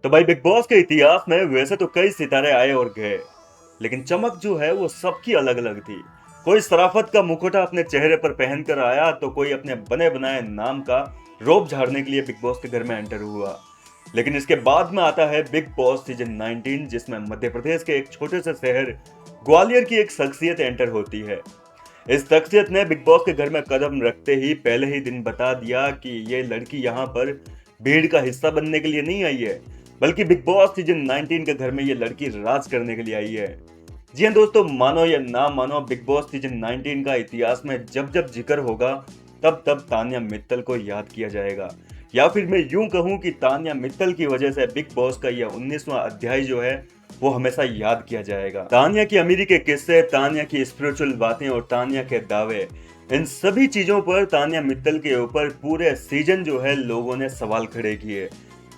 तो भाई big boss के इतिहास में वैसे तो कई सितारे आए और गए, लेकिन चमक जो है वो सबकी अलग अलग थी। कोई शराफत का मुखौटा अपने चेहरे पर पहनकर आया तो कोई अपने बने बनाए नाम का रोब झाड़ने के लिए बिग बॉस के घर में एंटर हुआ। लेकिन इसके बाद में आता है बिग बॉस सीजन 19, जिसमें मध्य प्रदेश के एक छोटे से शहर ग्वालियर की एक शख्सियत एंटर होती है। इस शख्सियत ने बिग बॉस के घर में कदम रखते ही पहले ही दिन बता दिया कि ये लड़की यहाँ पर भीड़ का हिस्सा बनने के लिए नहीं आई है, बल्कि बिग बॉस सीजन 19 के घर में ये लड़की राज करने के लिए आई है। जी हाँ दोस्तों, मानो या ना मानो, बिग बॉस सीजन 19 का इतिहास में जब जब जिक्र होगा तब तब तान्या मित्तल को याद किया जाएगा। या फिर मैं यूं कहूं कि तान्या मित्तल की वजह से बिग बॉस का यह 19वां अध्याय जो है वो हमेशा याद किया जाएगा। तान्या की अमीरी के किस्से, तान्या की स्पिरिचुअल बातें और तान्या के दावे, इन सभी चीजों पर, तान्या मित्तल के ऊपर पूरे सीजन जो है लोगों ने सवाल खड़े किए।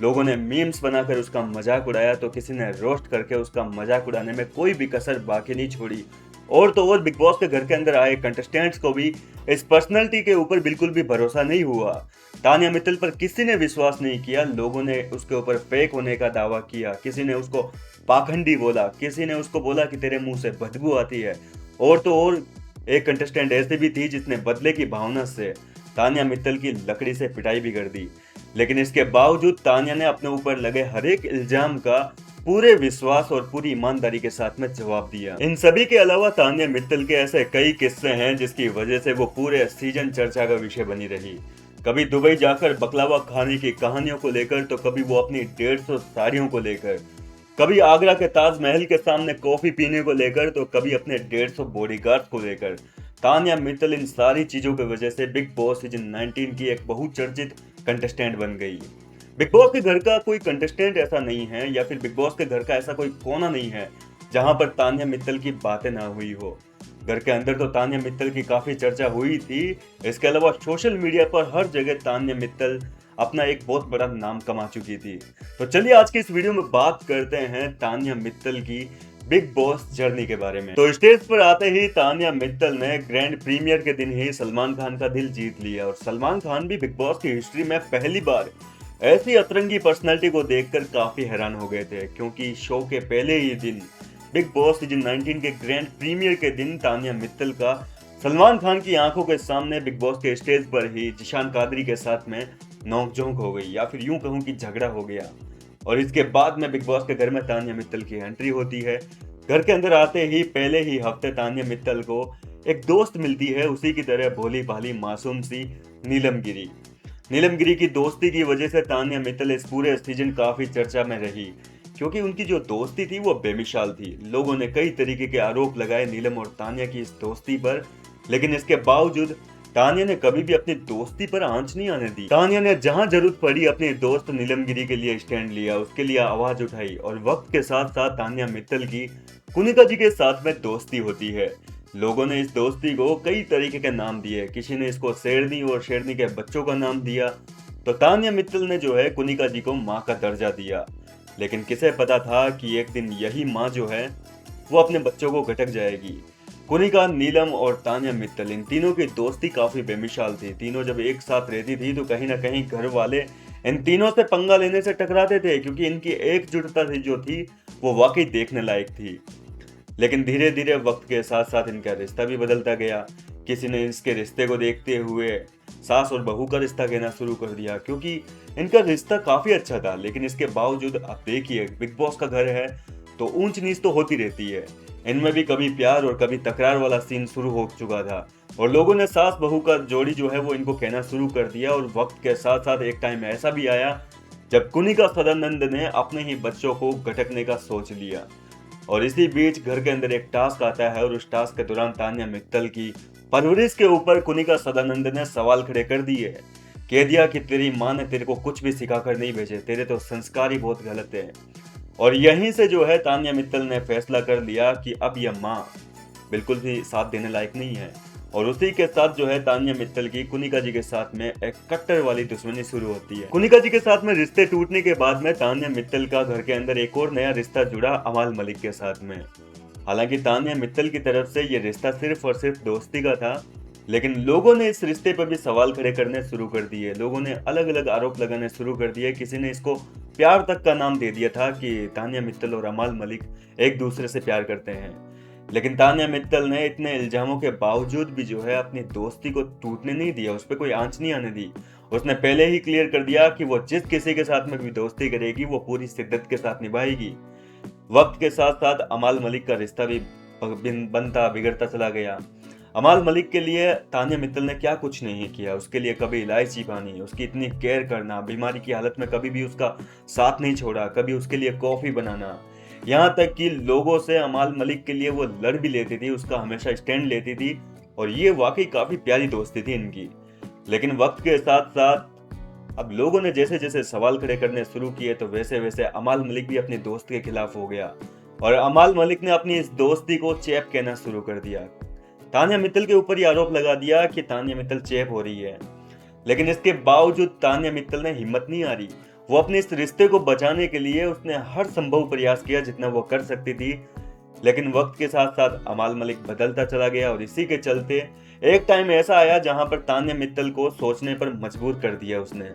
लोगों ने मीम्स बनाकर उसका मजाक उड़ाया तो किसी ने रोस्ट करके उसका मजाक उड़ाने में कोई भी कसर बाकी नहीं छोड़ी। और तो और बिग बॉस के घर के अंदर आए कंटेस्टेंट्स को भी इस पर्सनैलिटी के ऊपर बिल्कुल भी भरोसा नहीं हुआ। तान्या मित्तल पर किसी ने विश्वास नहीं किया। लोगों ने उसके ऊपर फेक होने का दावा किया, किसी ने उसको पाखंडी बोला, किसी ने उसको बोला कि तेरे मुंह से बदबू आती है। और तो और एक कंटेस्टेंट ऐसे भी थी जिसने बदले की भावना से तान्या मित्तल की लकड़ी से पिटाई भी कर दी। लेकिन इसके बावजूद तान्या ने अपने ऊपर लगे हर एक इल्जाम का पूरे विश्वास और पूरी ईमानदारी के साथ में जवाब दिया। इन सभी के अलावा तान्या मित्तल के ऐसे कई किस्से हैं जिसकी वजह से वो पूरे सीजन चर्चा का विषय बनी रही। कभी दुबई जाकर बकलावा खाने की कहानियों को लेकर, तो कभी वो अपनी 150 साड़ियों को लेकर, कभी आगरा के ताजमहल के सामने कॉफी पीने को लेकर, तो कभी अपने 150 बॉडीगार्ड्स को लेकर। तान्या मित्तल इन सारी चीजों की वजह से बिग बॉस सीजन 19 की एक बहुचर्चित कंटेस्टेंट बन गई। बिग बॉस के घर का कोई कंटेस्टेंट ऐसा नहीं है, या फिर बिग बॉस के घर का ऐसा कोई कोना नहीं है जहां पर तान्या मित्तल की बातें ना हुई हो। घर के अंदर तो तान्या मित्तल की काफी चर्चा हुई थी। इसके अलावा सोशल मीडिया पर हर जगह तान्या मित्तल अपना एक बहुत बड़ा नाम कमा चुकी थी। तो चलिए आज की इस वीडियो में बात करते हैं तान्या मित्तल की बिग बॉस जर्नी के बारे में। तो स्टेज पर आते ही तान्या मित्तल ने ग्रैंड प्रीमियर के दिन ही सलमान खान का दिल जीत लिया, और सलमान खान भी बिग बॉस की हिस्ट्री में पहली बार ऐसी अतरंगी पर्सनैलिटी को देखकर काफी हैरान हो गए थे, क्योंकि शो के पहले ही दिन बिग बॉस सीजन 19 के ग्रैंड प्रीमियर के दिन तान्या मित्तल का सलमान खान की आंखों के सामने बिग बॉस के स्टेज पर ही जिशान कादरी के साथ में नोकझोंक हो गई, या फिर यूं कहूं कि झगड़ा हो गया। और इसके बाद में बिग बॉस के घर में तान्या मित्तल की एंट्री होती है। घर के अंदर आते ही पहले ही हफ्ते तान्या मित्तल को एक दोस्त मिलती है, उसी की तरह भोली भाली मासूम सी नीलम गिरी। नीलम गिरी की दोस्ती की वजह से तान्या मित्तल इस पूरे सीजन काफी चर्चा में रही, क्योंकि उनकी जो दोस्ती थी वो बेमिसाल थी। लोगों ने कई तरीके के आरोप लगाए नीलम और तान्या की इस दोस्ती पर, लेकिन इसके बावजूद तान्या ने कभी भी अपनी दोस्ती पर आंच नहीं आने दी। तान्या ने जहां जरूरत पड़ी अपने दोस्त नीलम गिरी के लिए स्टैंड लिया, उसके लिए आवाज उठाई। और वक्त के साथ साथ तान्या मित्तल की कुनिका जी के साथ में दोस्ती होती है। लोगों ने इस दोस्ती को कई तरीके के नाम दिए, किसी ने इसको शेरनी और शेरनी के बच्चों का नाम दिया, तो तान्या मित्तल ने जो है कुनिका जी को माँ का दर्जा दिया। लेकिन किसे पता था कि एक दिन यही माँ जो है वो अपने बच्चों को घटक जाएगी। कुनिका, नीलम और तान्या मित्तल, इन तीनों की दोस्ती काफी बेमिसाल थी। तीनों जब एक साथ रहती थी तो कहीं ना कहीं घर वाले इन तीनों से पंगा लेने से टकराते थे, क्योंकि इनकी एकजुटता थी जो थी वो वाकई देखने लायक थी। लेकिन धीरे धीरे वक्त के साथ साथ इनका रिश्ता भी बदलता गया। किसी ने इसके रिश्ते को देखते हुए सास और बहू का रिश्ता कहना शुरू कर दिया, क्योंकि इनका रिश्ता काफी अच्छा था। लेकिन इसके बावजूद अब देखिए, बिग बॉस का घर है तो ऊंच नीच तो होती रहती है। इनमें भी कभी प्यार और कभी तकरार वाला सीन शुरू हो चुका था, और लोगों ने सास बहू का जोड़ी जो है वो इनको कहना शुरू कर दिया। और वक्त के साथ साथ एक टाइम ऐसा भी आया जब कुनिका सदानंद ने अपने ही बच्चों को घटकने का सोच लिया। और इसी बीच घर के अंदर एक टास्क आता है, और उस टास्क के दौरान तान्या मित्तल की परवरिश के ऊपर कुनिका सदानंद ने सवाल खड़े कर दिए। कह दिया कि तेरी माँ ने तेरे को कुछ भी सिखाकर नहीं भेजे, तेरे तो संस्कार ही बहुत गलत है। और यहीं से जो है तान्या मित्तल ने फैसला कर लिया कि अब यह माँ बिल्कुल भी साथ देने लायक नहीं है। और उसी के साथ जो है तान्या मित्तल की कुनिका जी के साथ में एक कट्टर वाली दुश्मनी शुरू होती है। कुनिका जी के साथ में रिश्ते टूटने के बाद में तान्या मित्तल का घर के अंदर एक और नया रिश्ता जुड़ा अमाल मलिक के साथ में। हालांकि तान्या मित्तल की तरफ से ये रिश्ता सिर्फ और सिर्फ दोस्ती का था, लेकिन लोगों ने इस रिश्ते पर भी सवाल खड़े करने शुरू कर दिए। लोगों ने अलग अलग आरोप लगाने शुरू कर दिए। किसी ने इसको प्यार तक का नाम दे दिया था कि तानिया मित्तल और अमाल मलिक एक दूसरे से प्यार करते हैं। लेकिन तानिया मित्तल ने इतने इल्जामों के बावजूद भी जो है अपनी दोस्ती को टूटने नहीं दिया, उस पर कोई आंच नहीं आने दी। उसने पहले ही क्लियर कर दिया कि वो जिस किसी के साथ में भी दोस्ती करेगी वो पूरी शिद्दत के साथ निभाएगी। वक्त के साथ साथ अमाल मलिक का रिश्ता भी बनता बिगड़ता चला गया। अमाल मलिक के लिए तानिया मित्तल ने क्या कुछ नहीं किया। उसके लिए कभी इलायची पानी, उसकी इतनी केयर करना, बीमारी की हालत में कभी भी उसका साथ नहीं छोड़ा, कभी उसके लिए कॉफी बनाना, यहाँ तक कि लोगों से अमाल मलिक के लिए वो लड़ भी लेती थी, उसका हमेशा स्टैंड लेती थी। और ये वाकई काफी प्यारी दोस्ती थी इनकी। लेकिन वक्त के साथ साथ अब लोगों ने जैसे जैसे सवाल खड़े करने शुरू किए तो वैसे वैसे अमाल मलिक भी अपनी दोस्त के खिलाफ हो गया और अमाल मलिक ने अपनी इस दोस्ती को चैप कहना शुरू कर दिया। तानिया मित्तल के ऊपर ये आरोप लगा दिया कि तानिया मित्तल चैप हो रही है। लेकिन इसके बावजूद तानिया मित्तल ने हिम्मत नहीं हारी। वो अपने इस रिश्ते को बचाने के लिए उसने हर संभव प्रयास किया जितना वो कर सकती थी। लेकिन वक्त के साथ साथ अमाल मलिक बदलता चला गया और इसी के चलते एक टाइम ऐसा आया जहां पर तानिया मित्तल को सोचने पर मजबूर कर दिया उसने।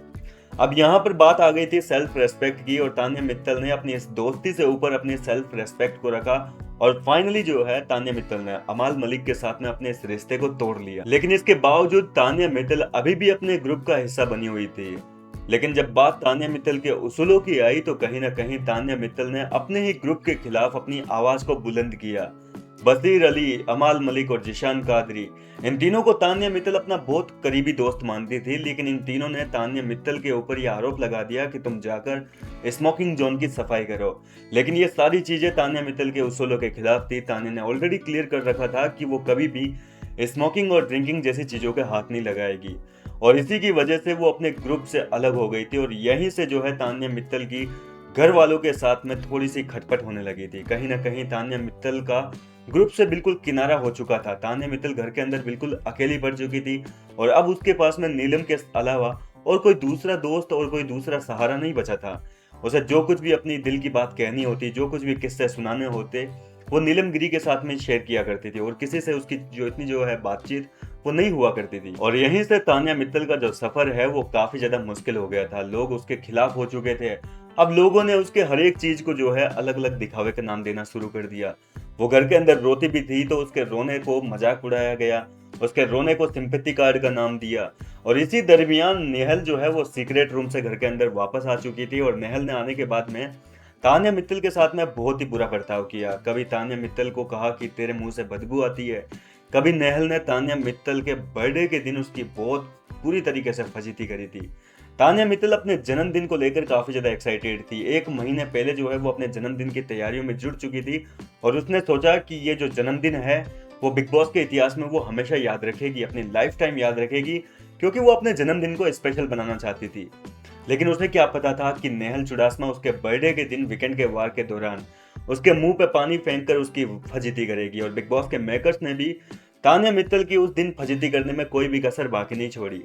अब यहाँ पर बात आ गई थी सेल्फ रेस्पेक्ट की और तानिया मित्तल ने अपनी इस दोस्ती से ऊपर अपनी सेल्फ रेस्पेक्ट को रखा और फाइनली जो है तानिया मित्तल ने अमाल मलिक के साथ में अपने इस रिश्ते को तोड़ लिया। लेकिन इसके बावजूद तानिया मित्तल अभी भी अपने ग्रुप का हिस्सा बनी हुई थी। लेकिन जब बात तानिया मित्तल के उसूलों की आई तो कहीं ना कहीं तानिया मित्तल ने अपने ही ग्रुप के खिलाफ अपनी आवाज को बुलंद किया। बशीर अली, अमाल मलिक और जिशान कादरी, इन तीनों को तानिया मित्तल अपना बहुत करीबी दोस्त मानती थी। लेकिन इन तीनों ने तानिया मित्तल के ऊपर यह आरोप लगा दिया कि तुम जाकर स्मोकिंग जोन की सफाई करो। लेकिन ये सारी चीजें तानिया मित्तल के उसूलों के खिलाफ थी। तानिया ने ऑलरेडी क्लियर कर रखा था कि वो कभी भी स्मोकिंग और ड्रिंकिंग जैसी चीजों के हाथ नहीं लगाएगी और इसी की वजह से वो अपने ग्रुप से अलग हो गई थी। और यहीं से जो है तानिया मित्तल की घर वालों के साथ में थोड़ी सी खटपट होने लगी थी। कहीं ना कहीं तानिया मित्तल का ग्रुप से बिल्कुल किनारा हो चुका था। तानिया मित्तल घर के अंदर बिल्कुल अकेली पड़ चुकी थी और अब उसके पास में नीलम के अलावा और कोई दूसरा दोस्त और कोई दूसरा सहारा नहीं बचा था। उसे जो कुछ भी अपनी दिल की बात कहनी होती, जो कुछ भी किस्से सुनाने होते, वो नीलम गिरी के साथ में शेयर किया करती थी और किसी से उसकी जो है बातचीत वो नहीं हुआ करती थी। और यहीं से तानिया मित्तल का जो सफर है वो काफी ज्यादा मुश्किल हो गया था। लोग उसके खिलाफ हो चुके थे। अब लोगों ने उसके हर एक चीज को जो है अलग अलग दिखावे का नाम देना शुरू कर दिया। वो घर के अंदर रोती भी थी तो उसके रोने को मजाक उड़ाया गया, उसके रोने को सिंपैथी कार्ड का नाम दिया। और इसी दरमियान नेहल जो है वो सीक्रेट रूम से घर के अंदर वापस आ चुकी थी और नेहल ने आने के बाद में तानिया मित्तल के साथ में बहुत ही बुरा बर्ताव किया। कभी तानिया मित्तल को कहा कि तेरे मुंह से बदबू आती है, कभी नेहल ने तानिया मित्तल के बर्थडे के दिन उसकी बहुत पूरी तरीके से फजीती करी थी। तानिया मित्तल अपने जन्मदिन को लेकर काफी ज्यादा एक्साइटेड थी। एक महीने पहले जो है वो अपने जन्मदिन की तैयारियों में जुट चुकी थी और उसने सोचा कि ये जो जन्मदिन है वो बिग बॉस के इतिहास में वो हमेशा याद रखेगी, अपनी लाइफ टाइम याद रखेगी, क्योंकि वो अपने जन्मदिन को स्पेशल बनाना चाहती थी। लेकिन उसे क्या पता था कि नेहल चुडासमा उसके बर्थडे के दिन वीकेंड के वार के दौरान उसके मुंह पे पानी फेंक कर उसकी फजीती करेगी। और बिग बॉस के मेकर्स ने भी तानिया मित्तल की उस दिन फजीती करने में कोई भी कसर बाकी नहीं छोड़ी।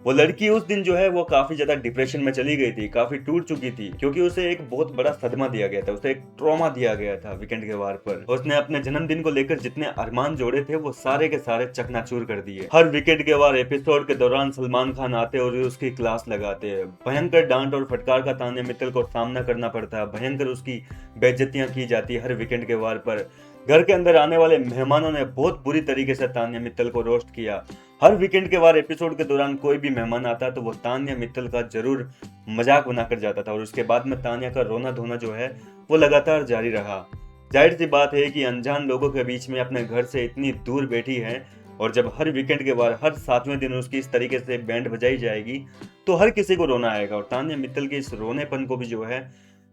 वो लड़की उस दिन जो है वो काफी ज्यादा डिप्रेशन में चली गई थी, काफी टूट चुकी थी, क्योंकि उसे एक बहुत बड़ा सदमा दिया गया था, उसे एक ट्रॉमा दिया गया था वीकेंड के वार पर। उसने अपने जन्मदिन को लेकर जितने अरमान जोड़े थे वो सारे के सारे चकनाचूर कर दिए। हर वीकेंड के वार एपिसोड के दौरान सलमान खान आते और उसकी क्लास लगाते। भयंकर डांट और फटकार का तानिया मित्तल को सामना करना पड़ता, भयंकर उसकी बेइज्जतियां की जाती हर वीकेंड के वार पर। घर के अंदर आने वाले मेहमानों ने बहुत बुरी तरीके से तानिया मित्तल को रोस्ट किया। हर वीकेंड के वार एपिसोड के दौरान कोई भी मेहमान आता तो वो तानिया मित्तल का जरूर मजाक बनाकर जाता था और उसके बाद में तानिया का रोना धोना जो है वो लगातार जारी रहा। जाहिर सी बात है कि अनजान लोगों के बीच में अपने घर से इतनी दूर बैठी है और जब हर वीकेंड के बाद हर 7वें दिन उसकी इस तरीके से बैंड बजाई जाएगी तो हर किसी को रोना आएगा। और तानिया मित्तल के इस रोनेपन को भी जो है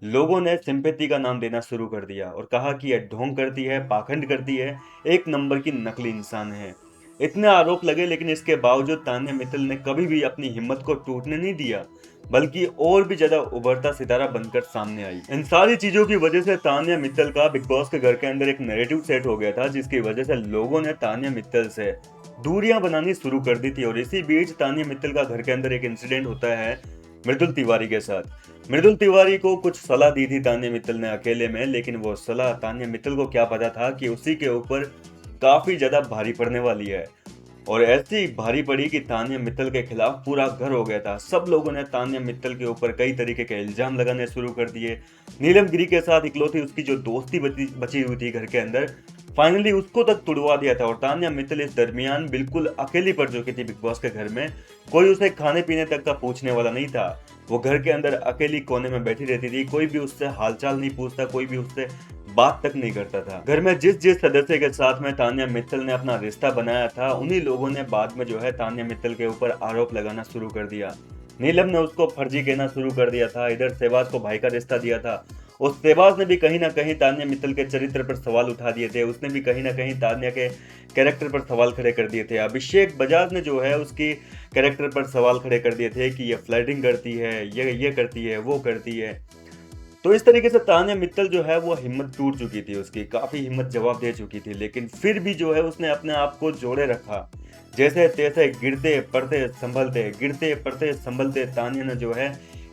लोगों ने सिंपैथी का नाम देना शुरू कर दिया और कहा कि यह ढोंग करती है, पाखंड करती है, एक नंबर की नकली इंसान है। इतने आरोप लगे लेकिन इसके बावजूद तानिया मित्तल ने कभी भी अपनी हिम्मत को टूटने नहीं दिया, बल्कि और भी ज्यादा उभरता सितारा बनकर सामने आई। इन सारी चीजों की वजह से तानिया मित्तल का बिग बॉस के घर के अंदर एक नैरेटिव सेट हो गया था, जिसकी वजह से लोगों ने तानिया मित्तल से दूरियां बनानी शुरू कर दी थी। और इसी बीच तानिया मित्तल का घर के अंदर एक इंसिडेंट होता है मृदुल तिवारी के साथ। मृदुल तिवारी को कुछ सलाह दी थी तानिया मित्तल ने अकेले में, लेकिन वो सलाह तानिया मित्तल को क्या पता था कि उसी के ऊपर काफी ज्यादा भारी पड़ने वाली है। और ऐसी भारी पड़ी कि तान्या मित्तल के खिलाफ पूरा घर हो गया था। सब लोगों ने तान्या मित्तल के ऊपर कई तरीके के इल्जाम लगाने शुरू कर दिए। नीलम गिरी के साथ इकलौती उसकी जो दोस्ती बची हुई थी घर के अंदर, फाइनली उसको तक तुड़वा दिया था। और तान्या मित्तल इस दरमियान बिल्कुल अकेली पड़ चुकी थी बिग बॉस के घर में। कोई उसे खाने पीने तक का पूछने वाला नहीं था। वो घर के अंदर अकेली कोने में बैठी रहती थी। कोई भी उससे हालचाल नहीं पूछता, कोई भी उससे बात तक नहीं करता था। घर में जिस जिस सदस्य के साथ में तान्या मित्तल ने अपना रिश्ता बनाया था, उन्हीं लोगों ने बाद में जो है तान्या मित्तल के ऊपर आरोप लगाना शुरू कर दिया। नीलम ने उसको फर्जी कहना शुरू कर दिया था। इधर शहबाज को भाई का रिश्ता दिया था। उस शहबाज ने भी कहीं ना कहीं तान्या मित्तल के चरित्र पर सवाल उठा दिए थे। उसने भी कहीं ना कहीं तान्या के कैरेक्टर पर सवाल खड़े कर दिए थे। अभिषेक बजाज ने जो है उसकी कैरेक्टर पर सवाल खड़े कर दिए थे कि ये फ्लर्टिंग करती है, ये करती है, वो करती है। तो इस तरीके से तान्या मित्तल जो है वो हिम्मत टूट चुकी थी, उसकी काफी हिम्मत जवाब दे चुकी थी। लेकिन फिर भी जो है उसने अपने आप को जोड़े रखा। जैसे तैसे गिरते पड़ते संभलते तान्या ने जो है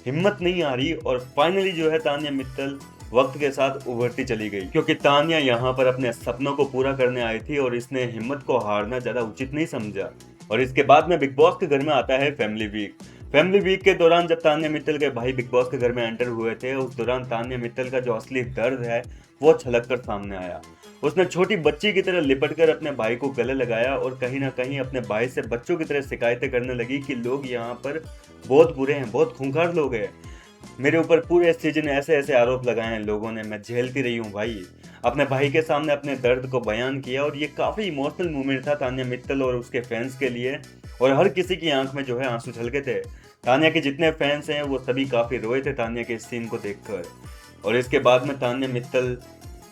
हिम्मत नहीं आ रही। और फाइनली जो है तान्या मित्तल वक्त के साथ उभरती चली गई, क्योंकि तान्या यहाँ पर अपने सपनों को पूरा करने आई थी और इसने हिम्मत को हारना ज्यादा उचित नहीं समझा। और इसके बाद में बिग बॉस के घर में आता है फैमिली वीक। फैमिली वीक के दौरान जब तान्या मित्तल के भाई बिग बॉस के घर में एंटर हुए थे, उस दौरान तान्या मित्तल का जो असली दर्द है वो छलक कर सामने आया। उसने छोटी बच्ची की तरह लिपट कर अपने भाई को गले लगाया और कहीं ना कहीं अपने भाई से बच्चों की तरह शिकायतें करने लगी कि लोग यहाँ पर बहुत बुरे हैं, बहुत खूंखार लोग हैं। मेरे ऊपर पूरे सीजन ऐसे ऐसे आरोप लगाए हैं लोगों ने, मैं झेलती रही हूँ भाई। अपने भाई के सामने अपने दर्द को बयान किया और ये काफी इमोशनल मोमेंट था तान्या मित्तल और उसके फैंस के लिए। और हर किसी की आंख में जो है आंसू छलके थे। तान्या के जितने फैंस हैं वो सभी काफी रोए थे तान्या के इस सीन को देखकर। और इसके बाद में तान्या मित्तल,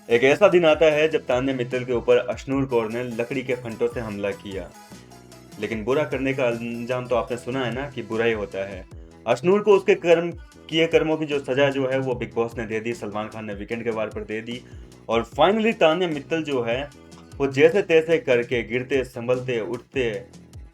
एक ऐसा दिन आता है जब तान्या मित्तल के ऊपर अशनूर कौर ने लकड़ी के फंटों से हमला किया। लेकिन बुरा करने का अंजाम तो आपने सुना है ना कि बुरा ही होता है। अशनूर को उसके कर्मों की जो सजा जो है वो बिग बॉस ने दे दी, सलमान खान ने वीकेंड के वार पर दे दी। और फाइनली तान्या मित्तल जो है वो जैसे तैसे करके गिरते संभलते उठते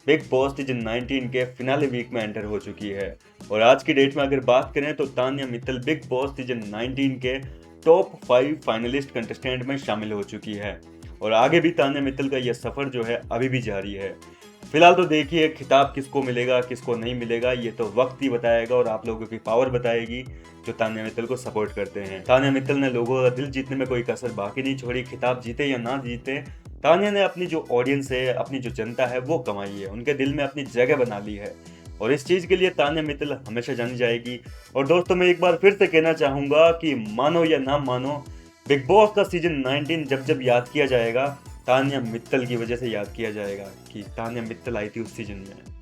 बिग बॉस सीजन 19 के फिनाले वीक में एंटर हो चुकी है। और आज की डेट में अगर बात करें तो Tanya Mittal big boss season 19 के टॉप 5 फाइनलिस्ट कंटेस्टेंट में शामिल हो चुकी है। और आगे भी तान्या मित्तल का यह सफर जो है अभी भी जारी है। फिलहाल तो देखिए खिताब किसको मिलेगा किसको नहीं मिलेगा, ये तो वक्त ही बताएगा और आप लोगों की पावर बताएगी जो तान्या मित्तल को सपोर्ट करते हैं। तान्या मित्तल ने लोगों का दिल जीतने में कोई कसर बाकी नहीं छोड़ी। खिताब जीते या ना जीते, तान्या ने अपनी जो ऑडियंस है, अपनी जो जनता है वो कमाई है, उनके दिल में अपनी जगह बना ली है। और इस चीज के लिए तान्या मित्तल हमेशा जानी जाएगी। और दोस्तों मैं एक बार फिर से कहना चाहूंगा कि मानो या ना मानो, बिग बॉस का सीजन 19 जब जब याद किया जाएगा तान्या मित्तल की वजह से याद किया जाएगा कि तान्या मित्तल आई थी उस सीजन में।